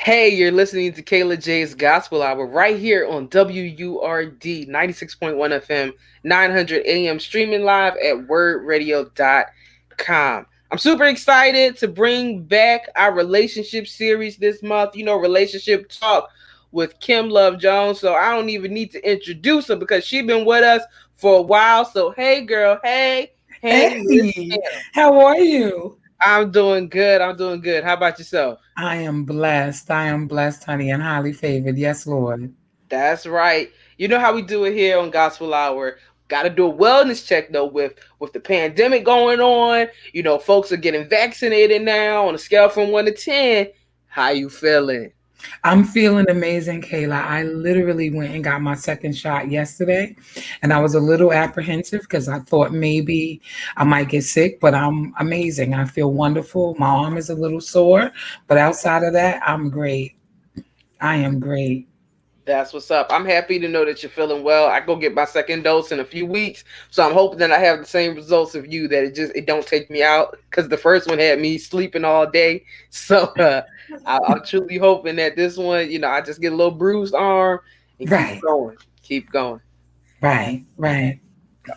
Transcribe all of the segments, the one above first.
Hey, you're listening to Kayla J's Gospel Hour right here on WURD 96.1 FM, 900 AM, streaming live at wordradio.com. I'm super excited to bring back our relationship series this month, relationship talk with Kim Love Jones. So I don't even need to introduce her because she's been with us for a while. So, hey, girl, hey, Miss Hey, Kim. how are you? I'm doing good. I'm doing good. How about yourself? I am blessed. I am blessed, honey, and highly favored. Yes, Lord. That's right. You know how we do it here on Gospel Hour. Got to do a wellness check though with the pandemic going on. Folks are getting vaccinated now on a scale from 1 to 10. How you feeling? I'm feeling amazing, Kayla. I literally went and got my second shot yesterday, and I was a little apprehensive because I thought maybe I might get sick, but I'm amazing. I feel wonderful. My arm is a little sore, but outside of that, I'm great. I am great. That's what's up. I'm happy to know that you're feeling well. I go get my second dose in a few weeks, so I'm hoping that I have the same results of you. That it don't take me out because the first one had me sleeping all day. So I'm truly hoping that this one, I just get a little bruised arm and keep Right, going, keep going. right.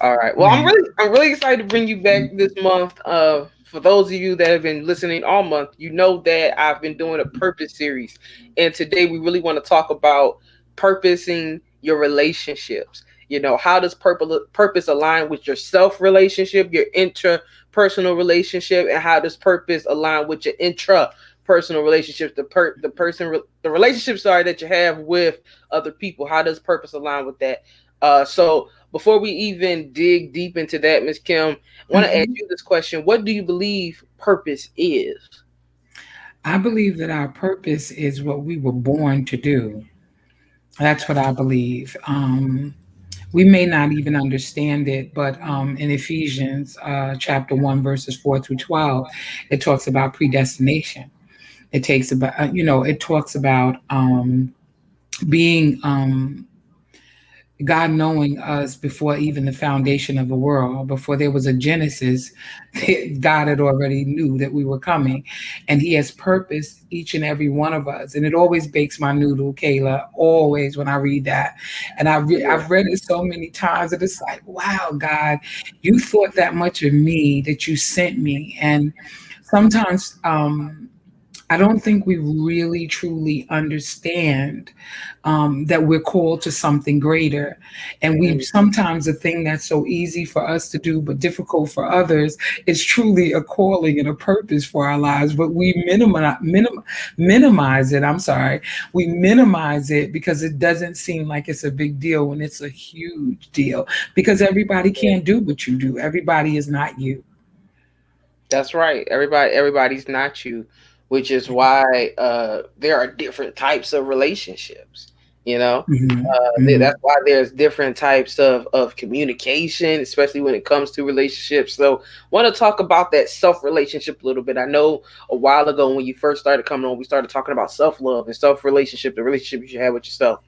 All right. Well, I'm Right. really excited to bring you back this month. For those of you that have been listening all month, you know that I've been doing a purpose series, and today we really want to talk about purposing your relationships. How does purpose align with your self relationship, your interpersonal relationship, and how does purpose align with your intrapersonal relationships, the relationships that you have with other people. How does purpose align with that? So before we even dig deep into that, Miss Kim, I want to ask Mhm. you this question: what do you believe purpose is? I believe that our purpose is what we were born to do. That's what I believe. We may not even understand it, but in Ephesians chapter 1, verses 4 through 12, it talks about predestination. It takes about, it talks about being God knowing us before even the foundation of the world, before there was a Genesis, God had already knew that we were coming, and He has purposed each and every one of us. And it always bakes my noodle, Kayla, always when I read that. And Yeah. I've read it so many times, and it's like, wow, God, you thought that much of me that you sent me. And sometimes, I don't think we really truly understand that we're called to something greater. And we Mm, sometimes the thing that's so easy for us to do but difficult for others is truly a calling and a purpose for our lives. But we minimize it. I'm sorry. We minimize it because it doesn't seem like it's a big deal when it's a huge deal because everybody yeah. can't do what you do. Everybody is not you. That's right. Everybody's not you, which is why there are different types of relationships. You know, Hmm. Hmm. that's why there's different types of communication, especially when it comes to relationships. So, want to talk about that self relationship a little bit. I know a while ago when you first started coming on, we started talking about self love and self relationship, the relationship you should have with yourself.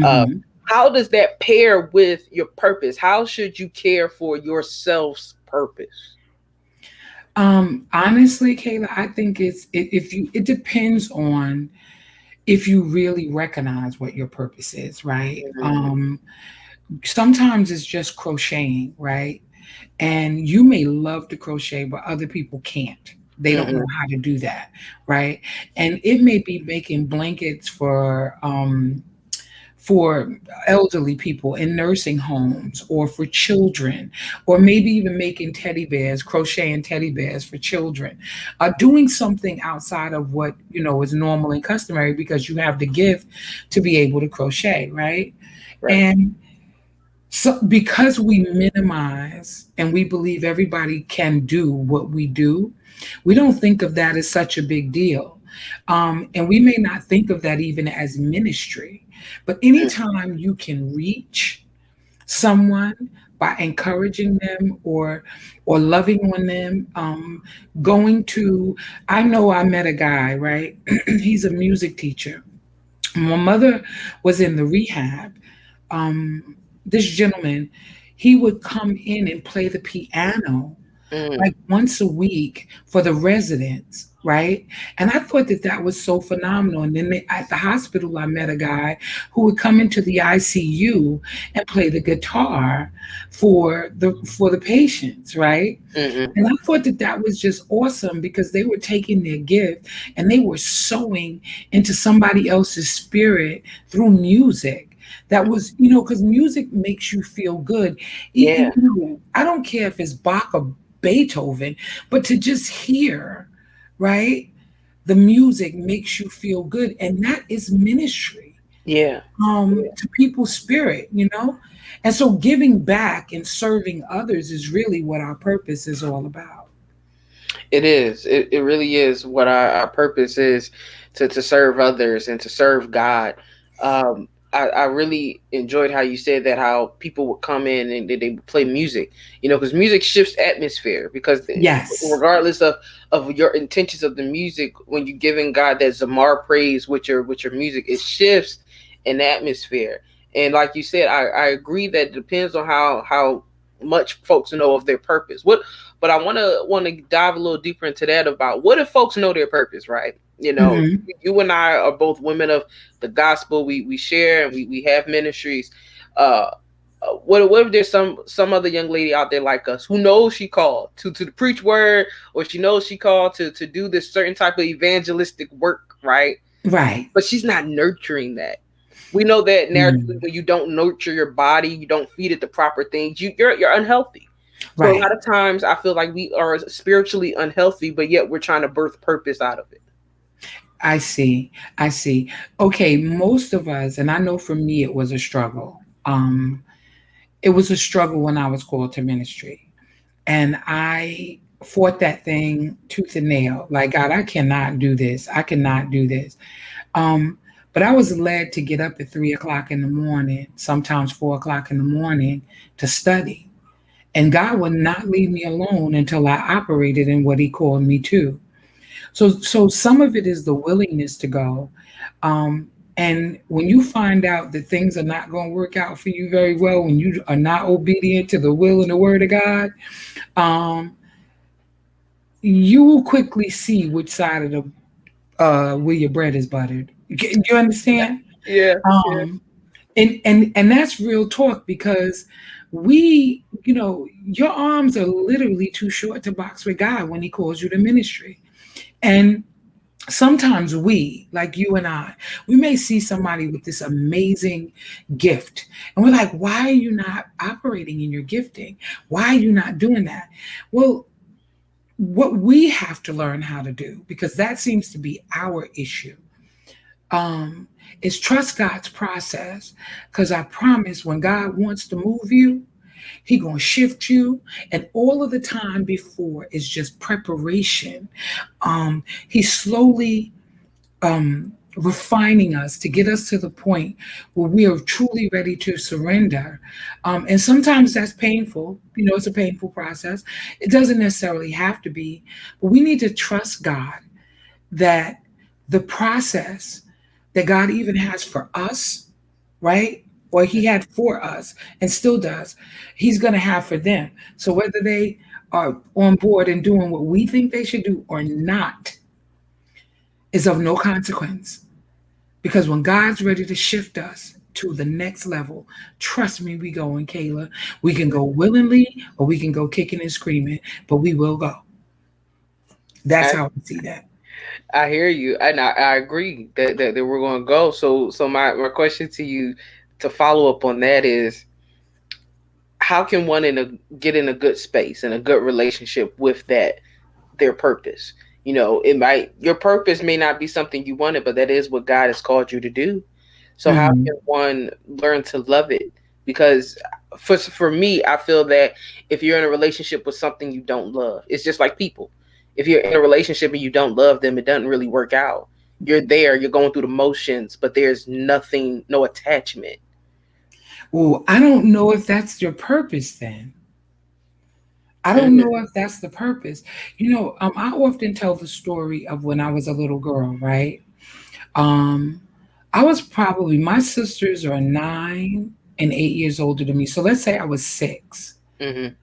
Uh, Hmm. how does that pair with your purpose? How should you care for yourself's purpose? Honestly, Kayla, I think if you it depends on if you really recognize what your purpose is, right? Mhm. Sometimes it's just crocheting, right? And you may love to crochet, but other people can't. They don't know Mhm. how to do that, right? And it may be making blankets for elderly people in nursing homes or for children, or maybe even making teddy bears, crocheting teddy bears for children, doing something outside of what is normal and customary because you have the gift to be able to crochet, right? Right. And so, because we minimize and we believe everybody can do what we do, we don't think of that as such a big deal. And we may not think of that even as ministry. But Mm. anytime you can reach someone by encouraging them or loving on them, going to, I know I met a guy, right? He's a music teacher. My mother was in the rehab. This gentleman, he would come in and play the piano Mm, like once a week for the residents, right? And I thought that that was so phenomenal. And then at the hospital, I met a guy who would come into the ICU and play the guitar for the patients, right? mm-hmm. And I thought that that was just awesome because they were taking their gift and they were sowing into somebody else's spirit through music. That was, because music makes you feel good. Yeah, I don't care if it's Bach or Beethoven, but to just hear, right? The music makes you feel good. And that is ministry yeah. to people's spirit. And so giving back and serving others is really what our purpose is all about. It is. It really is what our purpose is to serve others and to serve God. I really enjoyed how you said that, how people would come in and they would play music, because music shifts atmosphere because Yes. regardless of your intentions of the music, when you're giving God that Zamar praise with your music, it shifts an atmosphere. And like you said, I agree that it depends on how much folks know of their purpose. But I want to dive a little deeper into that about what if folks know their purpose, right? Hmm. You and I are both women of the gospel. We share and we have ministries. Uh, what if there's some other young lady out there like us who knows she called to the preach word, or she knows she called to do this certain type of evangelistic work, right? Right. But she's not nurturing that. We know that narratively, Mm. when you don't nurture your body, you don't feed it the proper things, you're unhealthy. So a Right. lot of times I feel like we are spiritually unhealthy, but yet we're trying to birth purpose out of it. I see. I see. Okay, most of us, and I know for me it was a struggle. It was a struggle when I was called to ministry. And I fought that thing tooth and nail. Like, God, I cannot do this. I cannot do this. Um, but I was led to get up at 3 o'clock in the morning, sometimes 4 o'clock in the morning, to study. And God would not leave me alone until I operated in what He called me to. So some of it is the willingness to go. And when you find out that things are not going to work out for you very well, when you are not obedient to the will and the word of God, um, you will quickly see which side of the where your bread is buttered. You understand? Yeah, yeah, Um, and that's real talk because your arms are literally too short to box with God when He calls you to ministry. And sometimes we, like you and I, we may see somebody with this amazing gift, and we're like, why are you not operating in your gifting? Why are you not doing that? Well, what we have to learn how to do, because that seems to be our issue, um, is trust God's process. Because I promise, when God wants to move you, He gonna shift you, and all of the time before is just preparation. He's slowly refining us to get us to the point where we are truly ready to surrender. And sometimes that's painful. It's a painful process. It doesn't necessarily have to be, but we need to trust God that the process that God even has for us, right? Or He had for us and still does, He's going to have for them. So whether they are on board and doing what we think they should do or not is of no consequence. Because when God's ready to shift us to the next level, trust me, we going, Kayla. We can go willingly or we can go kicking and screaming, but we will go. That's I how I see that. I hear you, and I agree that we're going to go. So my question to you to follow up on that is, how can one get in a good space and a good relationship with that their purpose? Your purpose may not be something you wanted, but that is what God has called you to do. So how Hmm. can one learn to love it? Because for me, I feel that if you're in a relationship with something you don't love, it's just like people. If you're in a relationship and you don't love them, it doesn't really work out. You're there, you're going through the motions, but there's nothing, no attachment. Well, I don't know if that's your purpose then. I don't Mm-hmm. know if that's the purpose. I often tell the story of when I was a little girl, right? Um, I was probably, my sisters are 9 and 8 years older than me. So let's say I was 6. Mm-hmm.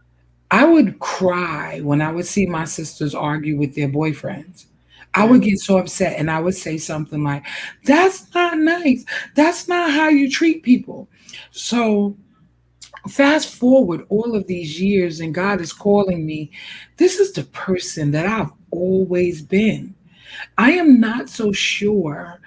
I would cry when I would see my sisters argue with their boyfriends. I Mm, would get so upset and I would say something like, "That's not nice. That's not how you treat people." So, fast forward all of these years, and God is calling me. This is the person that I've always been. I am not so sure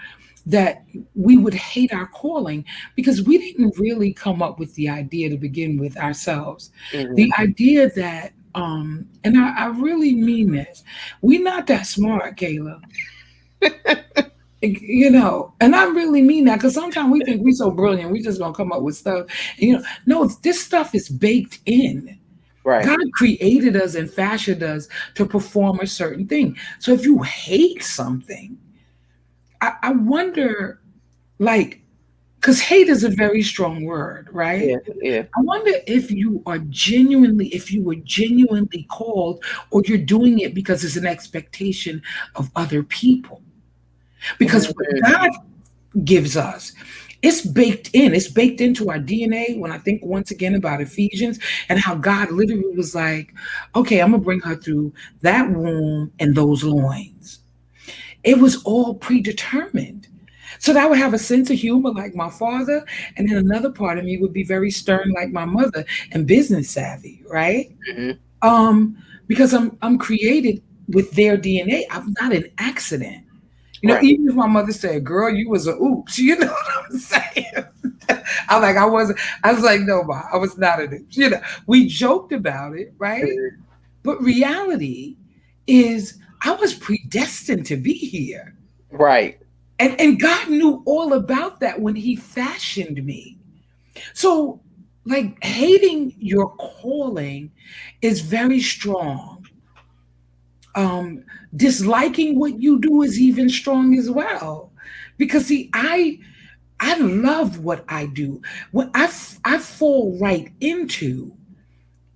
that we would hate our calling because we didn't really come up with the idea to begin with ourselves. The mhm. idea that, and I really mean this, we're not that smart, Kayla. You know, and I really mean that because sometimes we think we're so brilliant, we just gonna come up with stuff. And, you know, no, this stuff is baked in. Right. God created us and fashioned us to perform a certain thing. So if you hate something, I wonder, like, because hate is a very strong word, right? Yeah. Yeah. I wonder if you are genuinely, if you were genuinely called, or you're doing it because it's an expectation of other people. Because what Mhm. God gives us, it's baked in, it's baked into our DNA. When I think once again about Ephesians and how God literally was like, okay, I'm gonna bring her through that womb and those loins. It was all predetermined. So that I would have a sense of humor like my father, and then another part of me would be very stern like my mother and business savvy, right? Mhm. Um, because I'm created with their DNA. I'm not an accident. You know, Right. even if my mother said, "Girl, you was a oops," you know what I'm saying? I'm like, I was like, no, ma, I was not an oops. You know, we joked about it, right? Mhm. But reality is I was predestined to be here. Right. And God knew all about that when He fashioned me. So, like, hating your calling is very strong. Um, Disliking what you do is even strong as well. Because see, I love what I do. When I fall right into.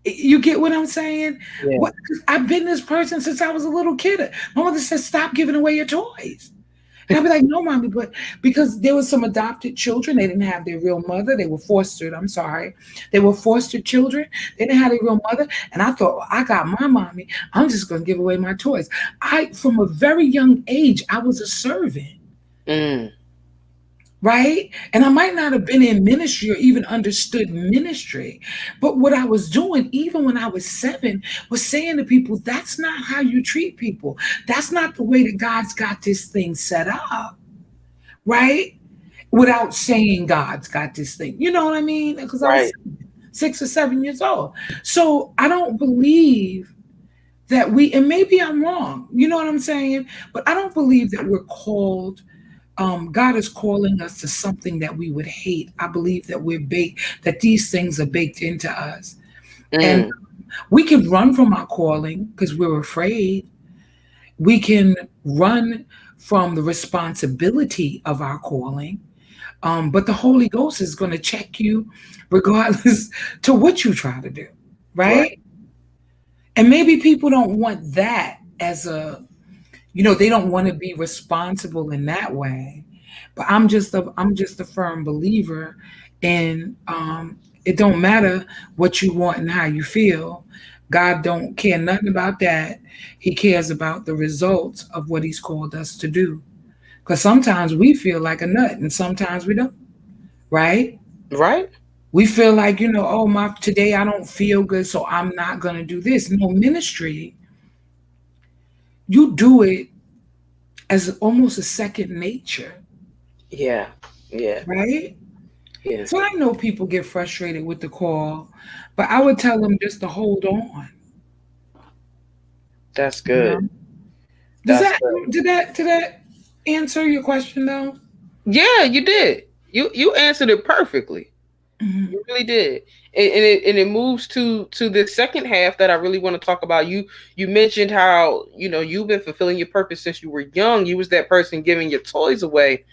You get what I'm saying? Yeah. What I've been this person since I was a little kid. My mother said, "Stop giving away your toys." And I'd be like, "No, mommy," but because there was some adopted children, they didn't have their real mother. They were fostered. I'm sorry, they were fostered children. They didn't have their real mother, and I thought, well, I got my mommy. I'm just gonna give away my toys. From a very young age, I was a servant, Mm. right? And I might not have been in ministry or even understood ministry, but what I was doing, even when I was 7, was saying to people, "That's not how you treat people. That's not the way that God's got this thing set up." Right? Without saying God's got this thing. You know what I mean? Because I was Right. 6 or 7 years old. So I don't believe that and maybe I'm wrong, you know what I'm saying? But I don't believe that we're called, God is calling us to something that we would hate. I believe that that these things are baked into us. And Mm. we can run from our calling because we're afraid. We can run from the responsibility of our calling. But the Holy Ghost is going to check you regardless to what you try to do, Right. right? And maybe people don't want that as they don't want to be responsible in that way. But I'm just a firm believer in, it don't matter what you want and how you feel. God don't care nothing about that. He cares about the results of what He's called us to do. Because sometimes we feel like a nut and sometimes we don't, right? Right. We feel like, oh, my today I don't feel good, so I'm not gonna do this. No, ministry, you do it as almost a second nature, Yeah. Yeah. right? Yeah. So I know people get frustrated with the call, but I would tell them just to hold on. That's You know, good. does That's that good. did that answer your question though? Yeah, you did. You answered it perfectly. Mhm. You really did. And it moves to the second half that I really want to talk about. You mentioned how, you've been fulfilling your purpose since you were young. You was that person giving your toys away.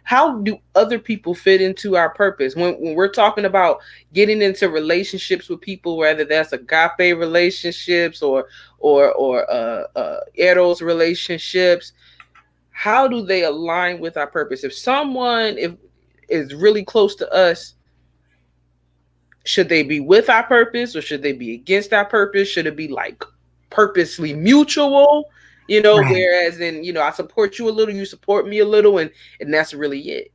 How do other people fit into our purpose when we're talking about getting into relationships with people, whether that's agape relationships or eros relationships? How do they align with our purpose? If someone if is really close to us, Should they be with our purpose or should they be against our purpose? Should it be like purposely mutual? Right, Whereas in, I support you a little, you support me a little, and that's really it.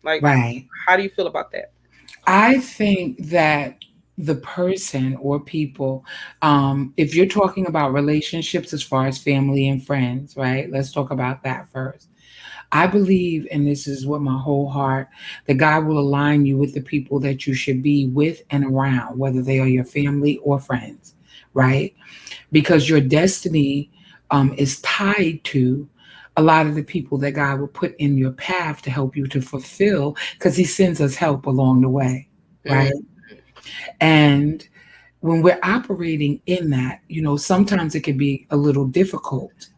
Like, right. how do you feel about that? I think that the person or people, if you're talking about relationships as far as family and friends, right? Let's talk about that first. I believe, and this is what my whole heart, that God will align you with the people that you should be with and around, whether they are your family or friends, right? Because your destiny is tied to a lot of the people that God will put in your path to help you to fulfill, because He sends us help along the way, right? Mm, And when we're operating in that, sometimes it can be a little difficult.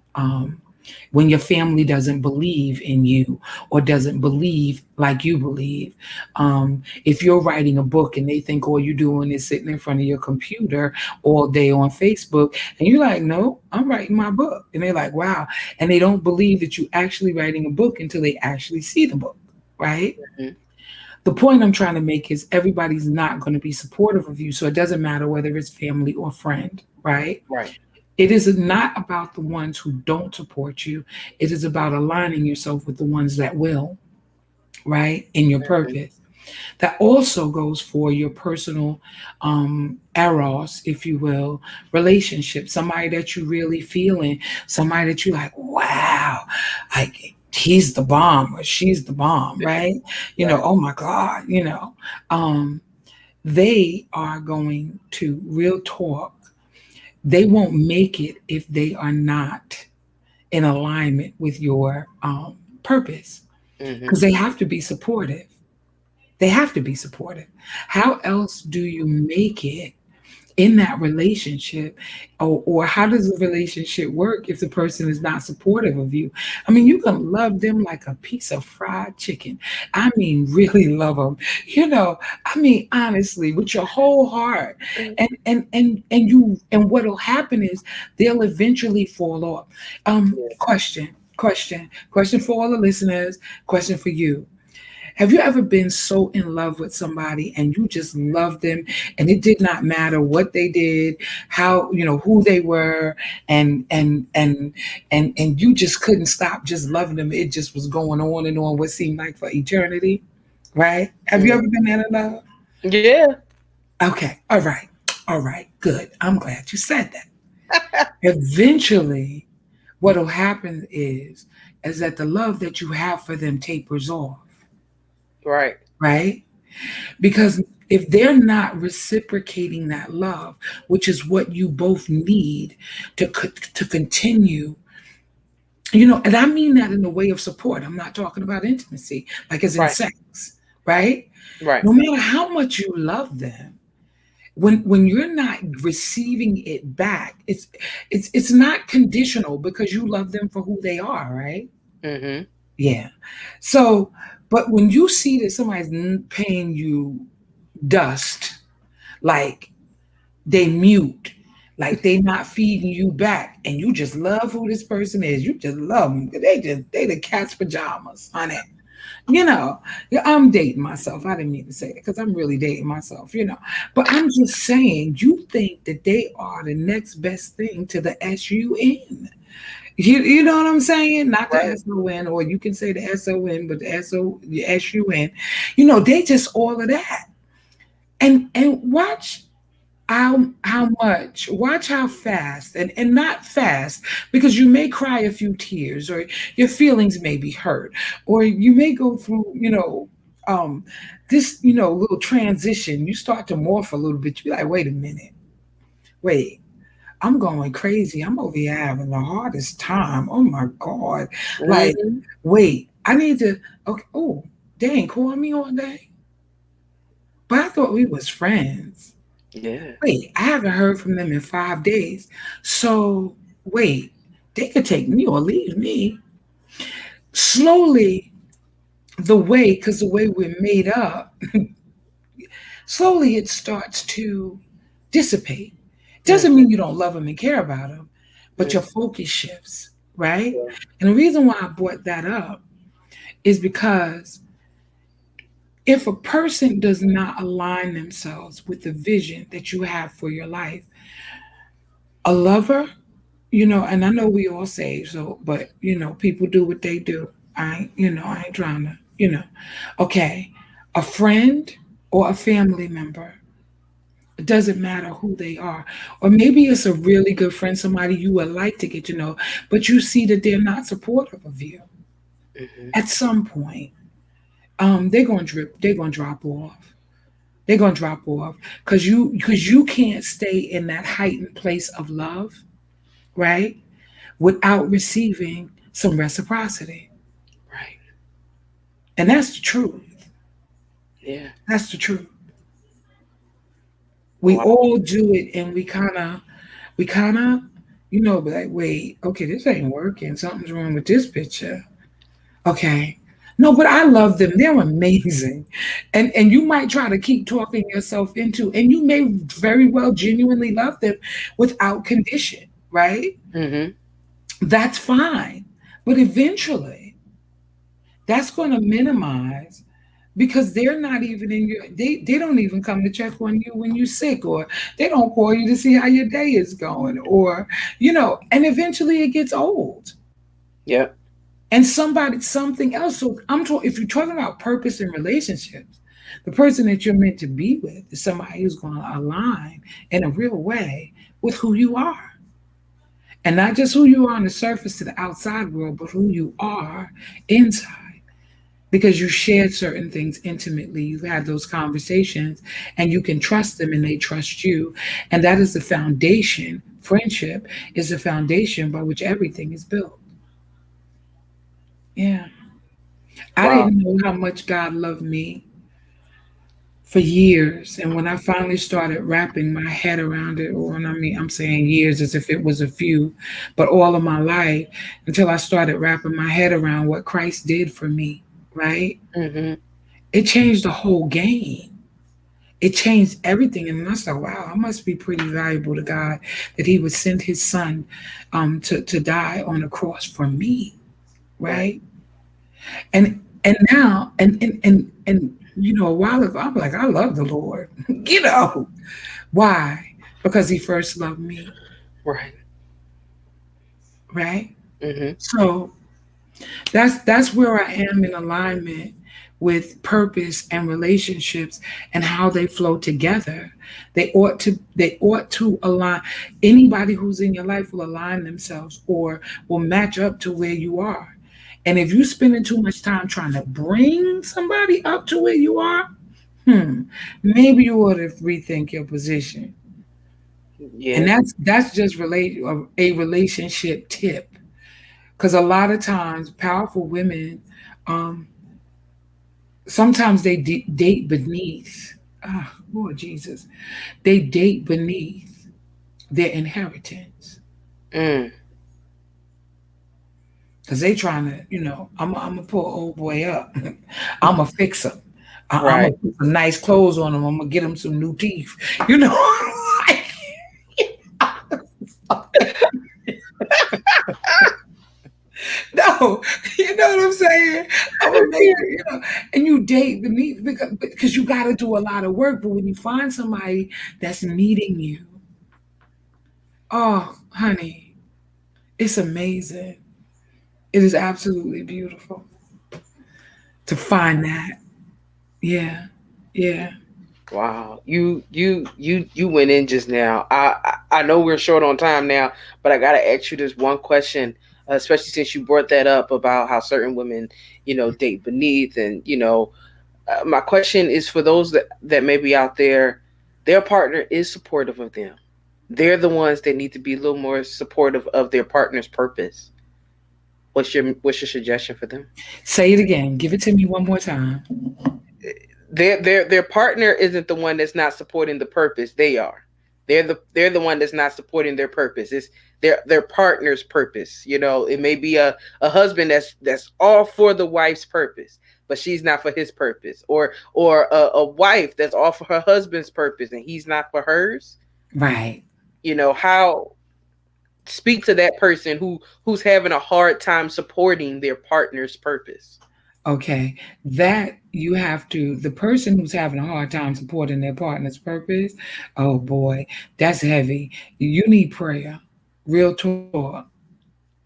When your family doesn't believe in you or doesn't believe like you believe. If you're writing a book and they think all you're doing is sitting in front of your computer all day on Facebook, and you're like, no, I'm writing my book. And they're like, wow. And they don't believe that you're actually writing a book until they actually see the book, right? mm, The point I'm trying to make is everybody's not going to be supportive of you. So it doesn't matter whether it's family or friend, right? right. It is not about the ones who don't support you. It is about aligning yourself with the ones that will, right? In your Mm, purpose. That also goes for your personal eros, if you will, relationship. Somebody that you really feeling, somebody that you like, wow, like he's the bomb or she's the bomb, right? right. Oh my God, um, they are going to real talk. They won't make it if they are not in alignment with your purpose, Hmm. because they have to be supportive. They have to be supportive. How else do you make it in that relationship? Or how does the relationship work if the person is not supportive of you? I mean, you can love them like a piece of fried chicken. I mean, really love them. I mean, honestly, with your whole heart. And what'll happen is they'll eventually fall off. Question for all the listeners, question for you. Have you ever been so in love with somebody and you just loved them, and it did not matter what they did, how, who they were, and you just couldn't stop just loving them. It just was going on and on what seemed like for eternity, right? Have you Mm. ever been that in love? Yeah. Okay. All right. All right. Good. I'm glad you said that. Eventually, what'll happen is that the love that you have for them tapers off, Right. right? Because if they're not reciprocating that love, which is what you both need to continue, and I mean that in the way of support. I'm not talking about intimacy, like as in Right. sex, right? Right. No matter how much you love them, when you're not receiving it back, it's not conditional because you love them for who they are, right? Hmm. Yeah. So, but when you see that somebody's paying you dust, like they mute, like they not feeding you back, and you just love who this person is. You just love them. They the cat's pajamas, honey. Yeah, I'm dating myself. I didn't mean to say that because I'm really dating myself. But I'm just saying, you think that they are the next best thing to the SUN. You know what I'm saying? Not the Right. SON, or you can say the SON, but the SUN. They just all of that. And watch how fast, and not fast, because you may cry a few tears, or your feelings may be hurt, or you may go through um this little transition. You start to morph a little bit. You be like, wait a minute, wait, I'm going crazy. I'm over here having the hardest time. Oh my God. Like, Hmm. wait, I need to, okay, oh, they ain't calling me all day, but I thought we was friends. Yeah. Wait, I haven't heard from them in 5 days. So, wait, they could take me or leave me. Slowly, because the way we're made up, slowly it starts to dissipate. Doesn't Hmm. mean you don't love them and care about them, but Hmm. your focus shifts, right? And the reason why I brought that up is because If a person does not align themselves with the vision that you have for your life, a lover, and I know we all say so, but people do what they do. I ain't trying to, okay, a friend or a family member, it doesn't matter who they are. Or maybe it's a really good friend, somebody you would like to get to know, but you see that they're not supportive of you. Hmm. At some point, they're gonna drop off. They're gonna drop off because you can't stay in that heightened place of love, right? Without receiving some reciprocity. Right. And that's the truth. Yeah. That's the truth. We Wow. all do it and we kinda, be like, wait, okay, this ain't working. Something's wrong with this picture. Okay. No, but I love them. They're amazing. And you might try to keep talking yourself into, and you may very well genuinely love them without condition, right? Hmm. That's fine. But eventually, that's going to minimize because they're not even in your they don't even come to check on you when you're sick, or they don't call you to see how your day is going, or and eventually it gets old. Yep. And something else. So if you're talking about purpose in relationships, the person that you're meant to be with is somebody who's going to align in a real way with who you are, and not just who you are on the surface to the outside world, but who you are inside, because you shared certain things intimately. You've had those conversations and you can trust them and they trust you. And that is the foundation. Friendship is the foundation by which everything is built. Yeah. I Wow. didn't know how much God loved me for years. And when I finally started wrapping my head around it, or when I'm saying years as if it was a few, but all of my life, until I started wrapping my head around what Christ did for me, right? Hmm. It changed the whole game. It changed everything. And I thought, wow, I must be pretty valuable to God that He would send His Son to die on the cross for me, Right. right? And now, a while ago, I'm like, I love the Lord. Why? Because He first loved me, Right. right? Hmm. So that's where I am in alignment with purpose and relationships and how they flow together. They ought to align. Anybody who's in your life will align themselves or will match up to where you are. And if you're spending too much time trying to bring somebody up to where you are, maybe you ought to rethink your position. And Yeah. that's just a relationship tip. Because a lot of times, powerful women, um, sometimes they date beneath. Ah, Lord Jesus, they date beneath their inheritance Mm. because they trying to, I'm gonna pull old boy up. I'm gonna fix him. I'm Right. gonna put some nice clothes on him. I'm gonna get him some new teeth. You know, no, you know what I'm saying? I'm gonna make it, and you date beneath because you got to do a lot of work. But when you find somebody that's meeting you, oh, honey, it's amazing. It is absolutely beautiful to find that. Yeah, yeah. Wow, you went in just now. I know we're short on time now, but I gotta ask you this one question, especially since you brought that up about how certain women, date beneath, and my question is for those that may be out there, their partner is supportive of them. They're the ones that need to be a little more supportive of their partner's purpose. What's your suggestion for them? Say it again. Give it to me one more time. Their partner isn't the one that's not supporting the purpose. They are. They're the one that's not supporting their purpose. It's their partner's purpose. It may be a husband that's all for the wife's purpose, but she's not for his purpose, or a wife that's all for her husband's purpose and he's not for hers. Right. How speak to that person who's having a hard time supporting their partner's purpose. Okay, that you have to, the person who's having a hard time supporting their partner's purpose, oh boy, that's heavy. You need prayer, real talk.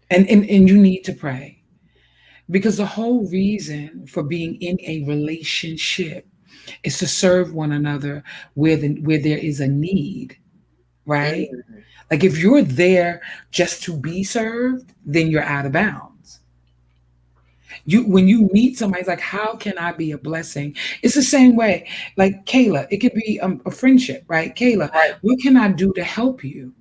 And you need to pray because the whole reason for being in a relationship is to serve one another where there is a need, right? Mm-hmm. Like if you're there just to be served, then you're out of bounds. You when you meet somebody, it's like, how can I be a blessing? It's the same way. Like Kayla, it could be a friendship, right? Kayla, Right. what can I do to help you?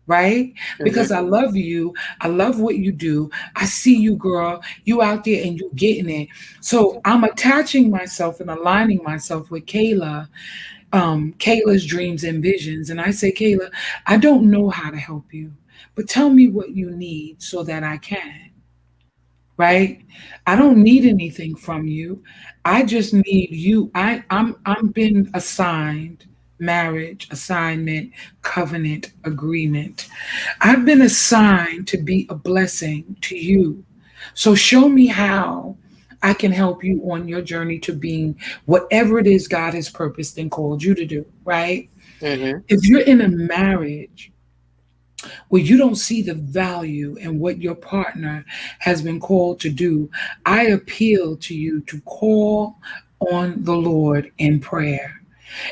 Right? Mm-hmm. Because I love you. I love what you do. I see you, girl. You out there and you getting it. So I'm attaching myself and aligning myself with Kayla, Kayla's dreams and visions. And I say, Kayla, I don't know how to help you, but tell me what you need so that I can. Right? I don't need anything from you. I just need you. I'm been assigned marriage, assignment, covenant, agreement. I've been assigned to be a blessing to you. So show me how I can help you on your journey to being whatever it is God has purposed and called you to do, right? Mm-hmm. If you're in a marriage where you don't see the value in what your partner has been called to do, I appeal to you to call on the Lord in prayer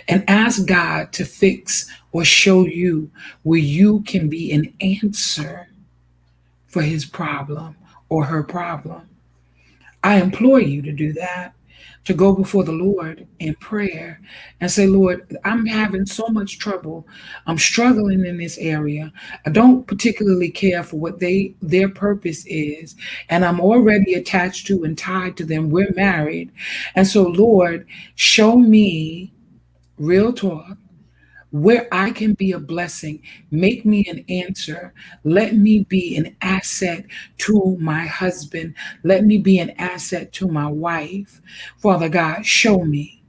and ask God to fix or show you where you can be an answer for his problem or her problem. I implore you to do that, to go before the Lord in prayer and say, Lord, I'm having so much trouble. I'm struggling in this area. I don't particularly care for what their purpose is, and I'm already attached to and tied to them. We're married. And so, Lord, show me real talk where I can be a blessing. Make me an answer. Let me be an asset to my husband. Let me be an asset to my wife. Father God, show me.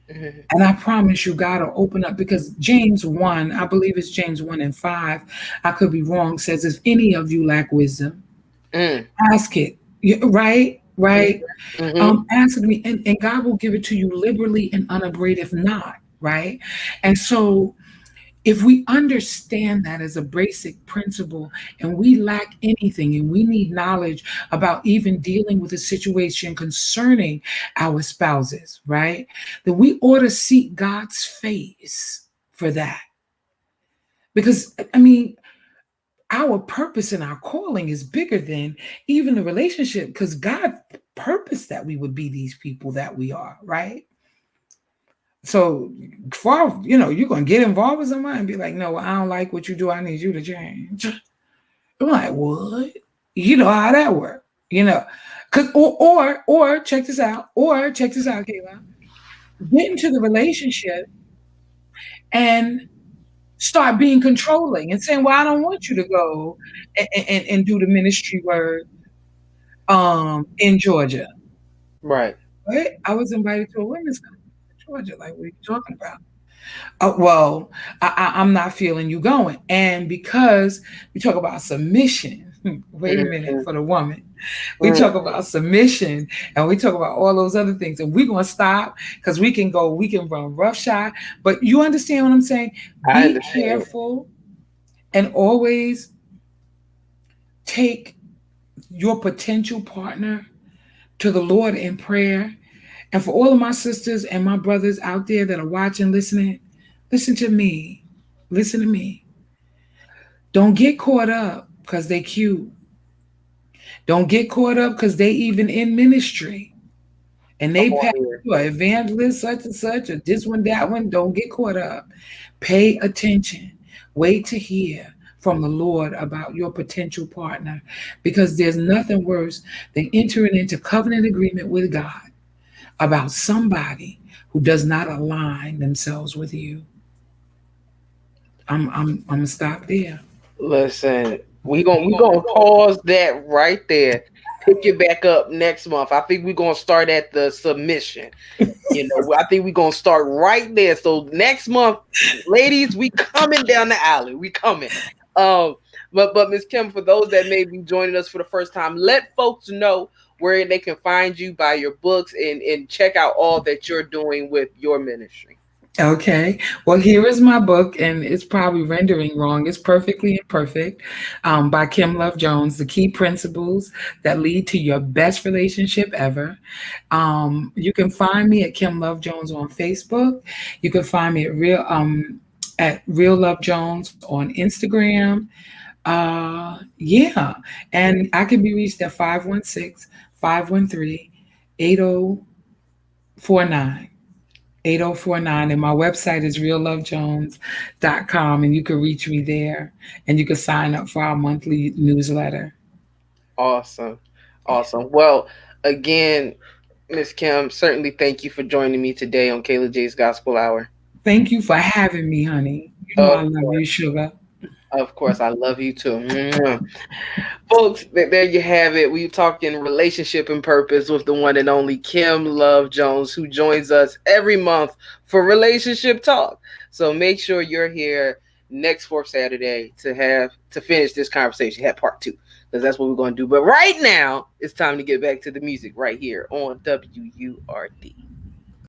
Mm-hmm. And I promise you, God will open up because James 1, I believe it's James 1 and 5, I could be wrong, says, if any of you lack wisdom, Mm. ask it. Right? Right? Mm-hmm. Ask me, and God will give it to you liberally and unabraded, if not. Right? And so if we understand that as a basic principle and we lack anything and we need knowledge about even dealing with a situation concerning our spouses, right? Then we ought to seek God's face for that. Because, I mean, our purpose and our calling is bigger than even the relationship because God purposed that we would be these people that we are, right? So, far, you're gonna get involved with somebody and be like, "No, I don't like what you do. I need you to change." I'm like, "What?" You know how that works, Cause or check this out, Kayla. Get into the relationship and start being controlling and saying, "Well, I don't want you to go and do the ministry work in Georgia." Right. Right? I was invited to a women's conference in Georgia. Like, what are you talking about? Well, I'm not feeling you going. And because we talk about submission, wait a minute, Mm-hmm. for the woman, we Mm. talk about submission and we talk about all those other things. And we're going to stop because we can run roughshod. But you understand what I'm saying? I Be understand. careful and always take your potential partner to the Lord in prayer. And for all of my sisters and my brothers out there that are watching, listening, listen to me. Listen to me. Don't get caught up because they cute. Don't get caught up because they even in ministry and Come they on pass here. you an evangelist such and such or this one, that one. Don't get caught up. Pay attention. Wait to hear from the Lord about your potential partner because there's nothing worse than entering into covenant agreement with God about somebody who does not align themselves with you. I'm gonna stop there. Listen, we gonna pause that right there. Pick it back up next month. I think we're gonna start at the submission. I think we're gonna start right there. So next month, ladies, we coming down the alley. We coming. Um, but Miss Kim, for those that may be joining us for the first time, let folks know where they can find you, buy your books, and check out all that you're doing with your ministry. Okay. Well, here is my book, and it's probably rendering wrong. It's Perfectly Imperfect by Kim Love Jones, The Key Principles That Lead to Your Best Relationship Ever. You can find me at Kim Love Jones on Facebook. You can find me at Real Love Jones on Instagram. Yeah. And I can be reached at 516-513-8049. 8049, and my website is reallovejones.com, and you can reach me there, and you can sign up for our monthly newsletter. Awesome. Awesome. Well, again, Miss Kim, certainly thank you for joining me today on Kayla J's Gospel Hour. Thank you for having me, honey. You know I Of love you, course. sugar. Of course, I love you too. Mwah. Folks, there you have it. We talking relationship and purpose with the one and only Kim Love Jones, who joins us every month for relationship talk. So make sure you're here next fourth Saturday to finish this conversation, have part two, because that's what we're going to do. But right now, it's time to get back to the music right here on WURD.